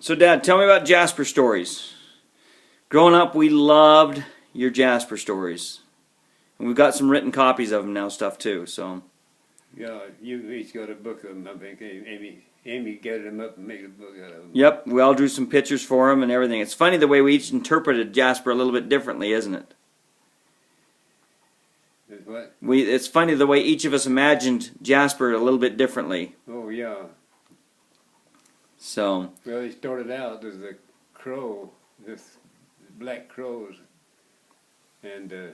So, Dad, tell me about Jasper stories. Growing up, we loved your Jasper stories. And we've got some written copies of them now, stuff too, so. Yeah, you each got a book of them, I think. Amy gathered them up and made a book out of them. Yep, we all drew some pictures for him and everything. It's funny the way we each interpreted Jasper a little bit differently, isn't it? What? It's funny the way each of us imagined Jasper a little bit differently. Oh, yeah. So. Well, he started out as a crow, this black crows, and a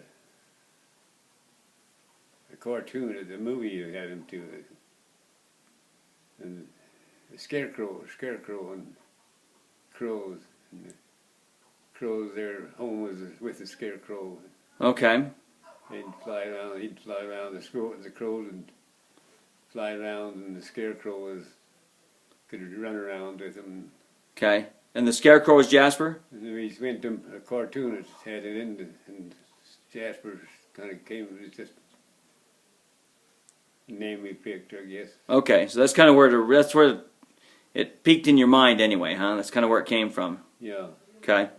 cartoon of the movie you had him to it. And the scarecrow and crows. And the crows, their home was with the scarecrow. Okay. He'd fly around, the crows would fly around, and the scarecrow could run around with him. Okay. And the scarecrow was Jasper? And then we went to a cartoon that had it in, and Jasper kind of came, it's just the name we picked, I guess. Okay, so that's kind of where it peaked in your mind anyway, huh? That's kind of where it came from. Yeah. Okay.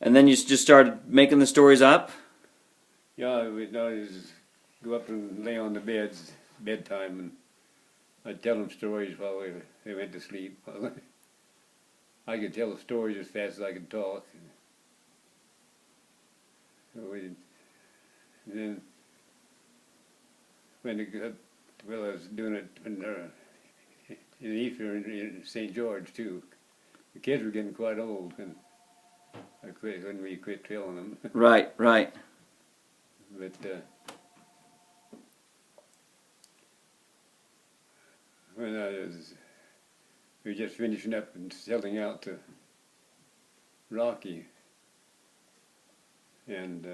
And then you just started making the stories up? Yeah, we'd always go up and lay on the bedtime, and I'd tell them stories while they went to sleep. I could tell stories as fast as I could talk. So then I was doing it in Easter in St. George too. The kids were getting quite old, and I quit when we quit telling them. Right, right. But when we were just finishing up and selling out to Rocky, and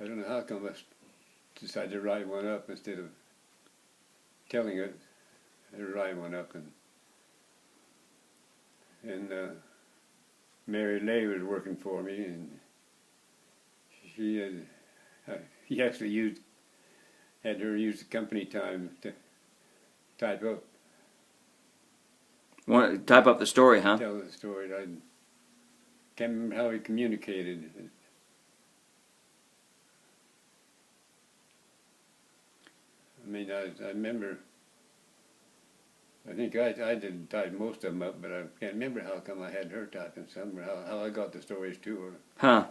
I don't know how come I decided to write one up instead of telling it. I write one up, and Mary Lay was working for me, and he actually had her use the company time to type up. Type up the story, huh? Tell the story. I can't remember how he communicated. I mean, I remember. I think I did type most of them up, but I can't remember how come I had her typing some, or how I got the stories to her. Huh.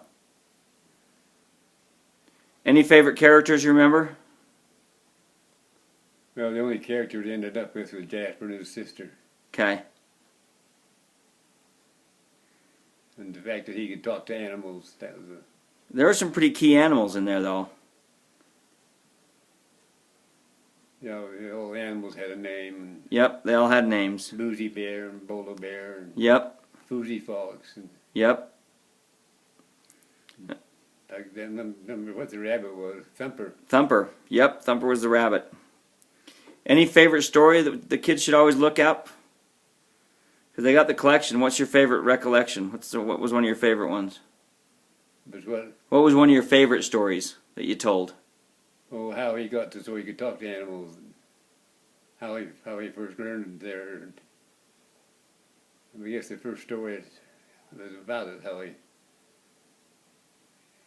Any favorite characters you remember? Well, the only character it ended up with was Jasper and his sister. Okay. And the fact that he could talk to animals, that was There are some pretty key animals in there, though. all the animals had a name. Yep, they all had names. Boozy Bear and Bolo Bear and Yep. Foozy Fox. And Yep. I don't remember what the rabbit was. Thumper. Thumper. Yep, Thumper was the rabbit. Any favorite story that the kids should always look up? Because they got the collection. What's your favorite recollection? What was one of your favorite ones? But what? What was one of your favorite stories that you told? Oh, how he got to so he could talk to animals. And how he first learned there. I guess the first story was about it. How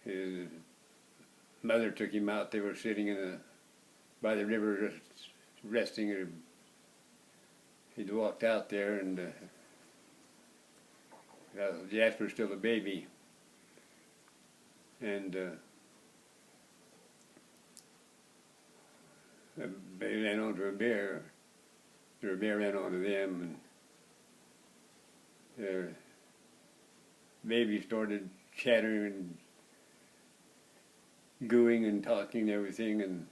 his mother took him out. They were sitting by the river resting. He'd walked out there, and Jasper's still a baby, and they ran onto a bear. Or a bear ran onto them, and their baby started chattering and gooing and talking and everything, and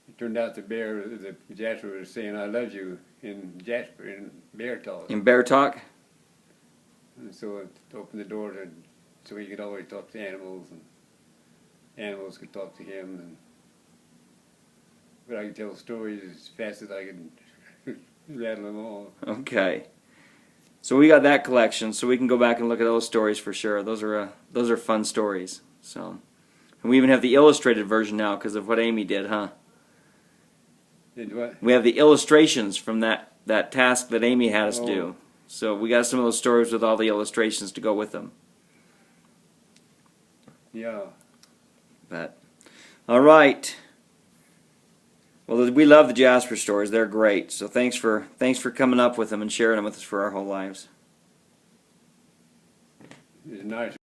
it turned out the Jasper was saying "I love you" in bear talk. In bear talk? And so it opened the door so he could always talk to animals, and animals could talk to him. But I could tell stories as fast as I could rattle them all. Okay. So we got that collection, so we can go back and look at those stories for sure. Those are fun stories. So, and we even have the illustrated version now because of what Amy did, huh? Did what? We have the illustrations from that task that Amy had us Oh. do. So we got some of those stories with all the illustrations to go with them. Yeah. But all right. Well, we love the Jasper stories. They're great. So thanks for coming up with them and sharing them with us for our whole lives. It's nice.